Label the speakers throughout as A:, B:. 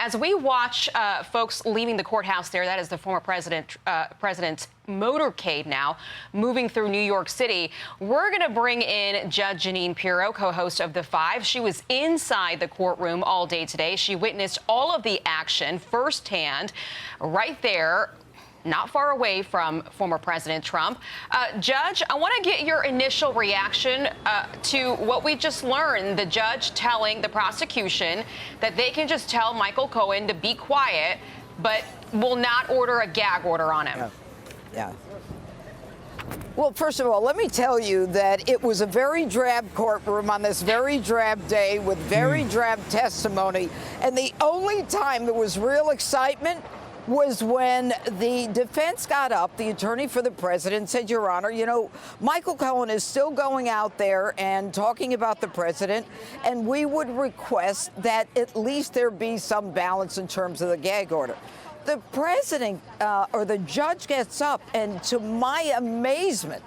A: As we watch folks leaving the courthouse there, that is the former president's motorcade now, moving through New York City, we're going to bring in Judge Jeanine Pirro, co-host of The Five. She was inside the courtroom all day today. She witnessed all of the action firsthand right there, not far away from former President Trump. Judge, I want to get your initial reaction to what we just learned, the judge telling the prosecution that they can just tell Michael Cohen to be quiet, but will not order a gag order on him.
B: Yeah. Well, first of all, let me tell you that it was a very drab courtroom on this very drab day with very drab testimony. And the only time there was real excitement was when the defense got up, the attorney for the president said, Your Honor, you know, Michael Cohen is still going out there and talking about the president, and we would request that at least there be some balance in terms of the gag order. The president or the judge gets up, and to my amazement,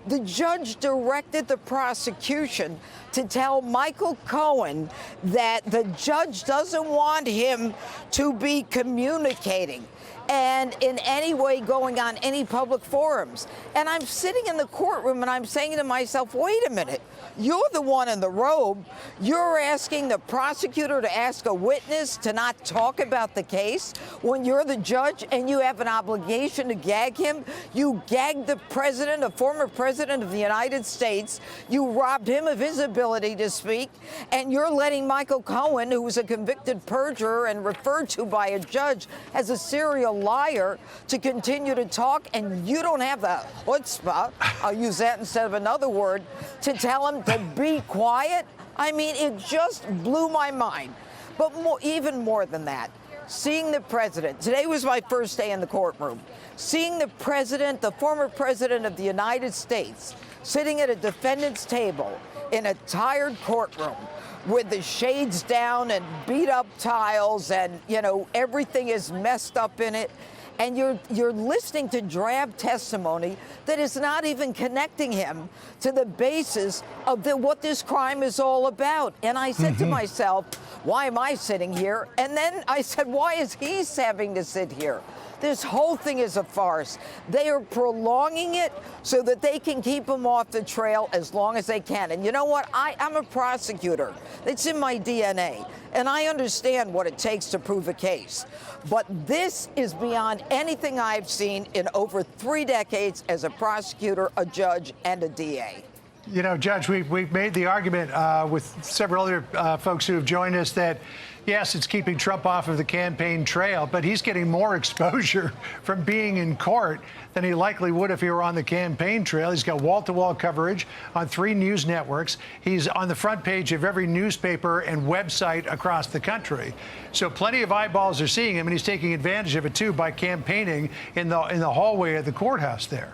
B: the judge directed the prosecution to tell Michael Cohen that the judge doesn't want him to be communicating and in any way going on any public forums. And I'm sitting in the courtroom and I'm saying to myself, wait a minute, you're the one in the robe. You're asking the prosecutor to ask a witness to not talk about the case when you're the judge and you have an obligation to gag him. You gagged the president, a former president of the United States. You robbed him of his ability to speak, and you're letting Michael Cohen, who was a convicted perjurer and referred to by a judge as a serial liar, to continue to talk, and you don't have the chutzpah, I'll use that instead of another word, to tell him to be quiet. I mean, it just blew my mind. But even more than that, seeing the president, today was my first day in the courtroom, seeing the president, the former president of the United States, sitting at a defendant's table in a tired courtroom with the shades down and beat up tiles and, you know, everything is messed up in it. And you're listening to drab testimony that is not even connecting him to the basis of what this crime is all about. And I said to myself, why am I sitting here? And then I said, why is he having to sit here? This whole thing is a farce. They are prolonging it so that they can keep him off the trail as long as they can. And you know what? I'm a prosecutor. It's in my DNA. And I understand what it takes to prove a case. But this is beyond anything I've seen in over 3 decades as a prosecutor, a judge, and a DA.
C: You know, Judge, we've made the argument with several other folks who have joined us that, yes, it's keeping Trump off of the campaign trail, but he's getting more exposure from being in court than he likely would if he were on the campaign trail. He's got wall-to-wall coverage on 3 news networks. He's on the front page of every newspaper and website across the country. So plenty of eyeballs are seeing him, and he's taking advantage of it, too, by campaigning in the hallway of the courthouse there.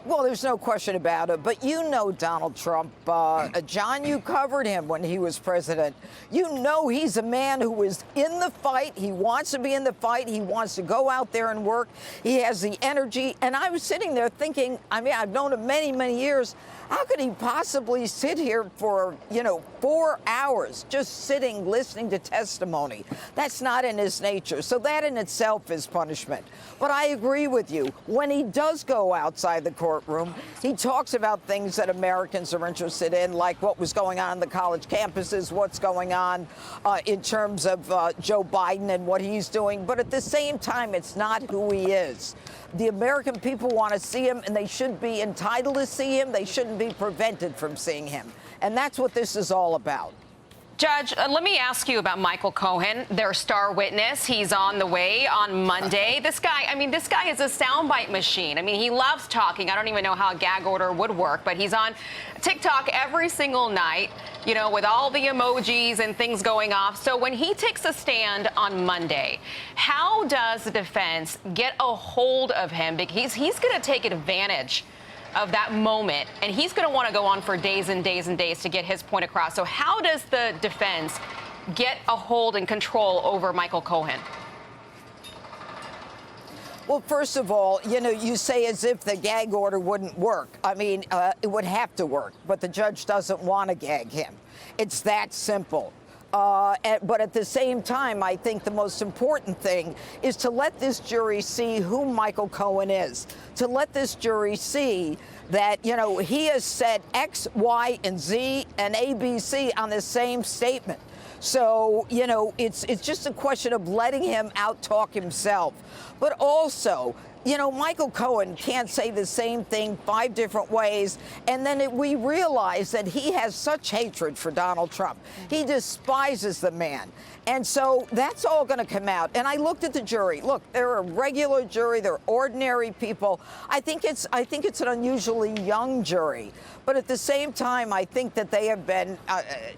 B: Well, there's no question about it. But you know Donald Trump. John, you covered him when he was president. You know he's a man who is in the fight. He wants to be in the fight. He wants to go out there and work. He has the energy. And I was sitting there thinking, I mean, I've known him many, many years. How could he possibly sit here for, 4 hours just sitting, listening to testimony? That's not in his nature. So that in itself is punishment. But I agree with you. When he does go outside the courtroom, he talks about things that Americans are interested in, like what was going on the college campuses, what's going on in terms of Joe Biden and what he's doing. But at the same time, it's not who he is. The American people want to see him, and they should be entitled to see him. They shouldn't be prevented from seeing him. And that's what this is all about.
A: Judge, let me ask you about Michael Cohen, their star witness. He's on the way on Monday. This guy is a soundbite machine. I mean, he loves talking. I don't even know how a gag order would work, but he's on TikTok every single night, with all the emojis and things going off. So when he takes a stand on Monday, how does the defense get a hold of him? Because he's going to take advantage of that moment, and he's going to want to go on for days and days and days to get his point across. So how does the defense get a hold and control over Michael Cohen?
B: Well, first of all, you say as if the gag order wouldn't work. I mean, it would have to work, but the judge doesn't want to gag him. It's that simple. But at the same time, I think the most important thing is to let this jury see who Michael Cohen is, to let this jury see that, you know, he has said X, Y, and Z and ABC on the same statement. So, you know, it's just a question of letting him out-talk himself. But also, you know, Michael Cohen can't say the same thing 5 different ways, and then we realize that he has such hatred for Donald Trump. He despises the man. And so that's all going to come out. And I looked at the jury. Look, they're a regular jury. They're ordinary people. I think it's an unusually young jury. But at the same time, I think that they have been,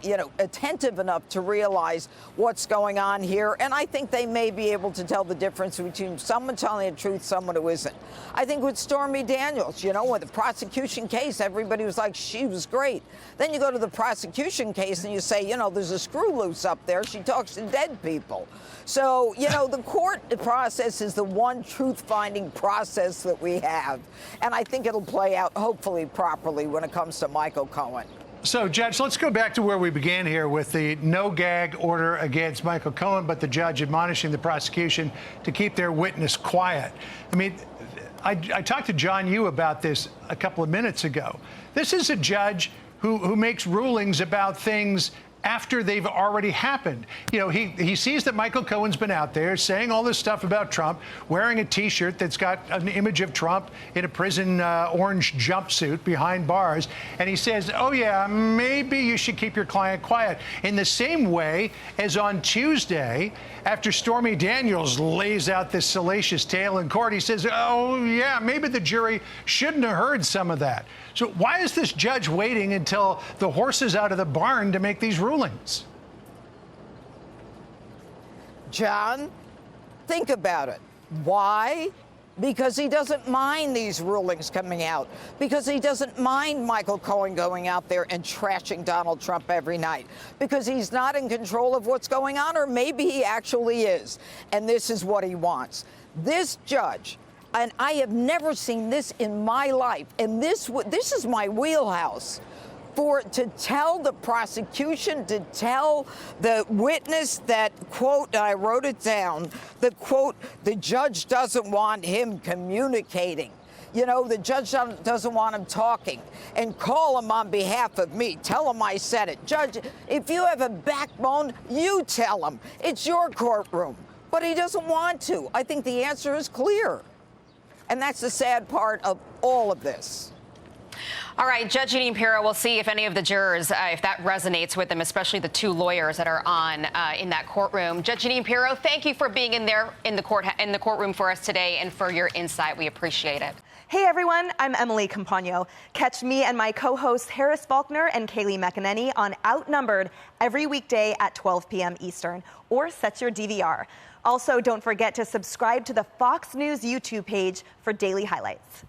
B: you know, attentive enough to realize what's going on here. And I think they may be able to tell the difference between someone telling the truth, someone who isn't. I think with Stormy Daniels, you know, with the prosecution case, everybody was like, she was great. Then you go to the prosecution case and you say, you know, there's a screw loose up there. She talks to dead people. So, you know, the court process is the one truth-finding process that we have. And I think it'll play out, hopefully, properly when it comes to Michael Cohen.
C: So, Judge, let's go back to where we began here with the no-gag order against Michael Cohen, but the judge admonishing the prosecution to keep their witness quiet. I mean, I talked to John Yoo about this a couple of minutes ago. This is a judge who makes rulings about things after they've already happened. You know, he sees that Michael Cohen's been out there saying all this stuff about Trump, wearing a T-shirt that's got an image of Trump in a prison orange jumpsuit behind bars, and he says, oh yeah, maybe you should keep your client quiet. In the same way as on Tuesday, after Stormy Daniels lays out this salacious tale in court, he says, oh yeah, maybe the jury shouldn't have heard some of that. So why is this judge waiting until the horse is out of the barn to make these rulings?
B: John, think about it. Why? Because he doesn't mind these rulings coming out. Because he doesn't mind Michael Cohen going out there and trashing Donald Trump every night. Because he's not in control of what's going on, or maybe he actually is. And this is what he wants. This judge, and I have never seen this in my life, and this is my wheelhouse, to tell the prosecution, to tell the witness that, quote, I wrote it down, the quote, the judge doesn't want him communicating. You know, the judge doesn't want him talking, and call him on behalf of me. Tell him I said it. Judge, if you have a backbone, you tell him. It's your courtroom. But he doesn't want to. I think the answer is clear. And that's the sad part of all of this.
A: All right, Judge Jeanine Pirro, we'll see if any of the jurors, if that resonates with them, especially the 2 lawyers that are on in that courtroom. Judge Jeanine Pirro, thank you for being in the courtroom for us today and for your insight. We appreciate it.
D: Hey everyone, I'm Emily Campagno. Catch me and my co-hosts Harris Faulkner and Kaylee McEnany on Outnumbered every weekday at 12 p.m. Eastern, or set your DVR. Also, don't forget to subscribe to the Fox News YouTube page for daily highlights.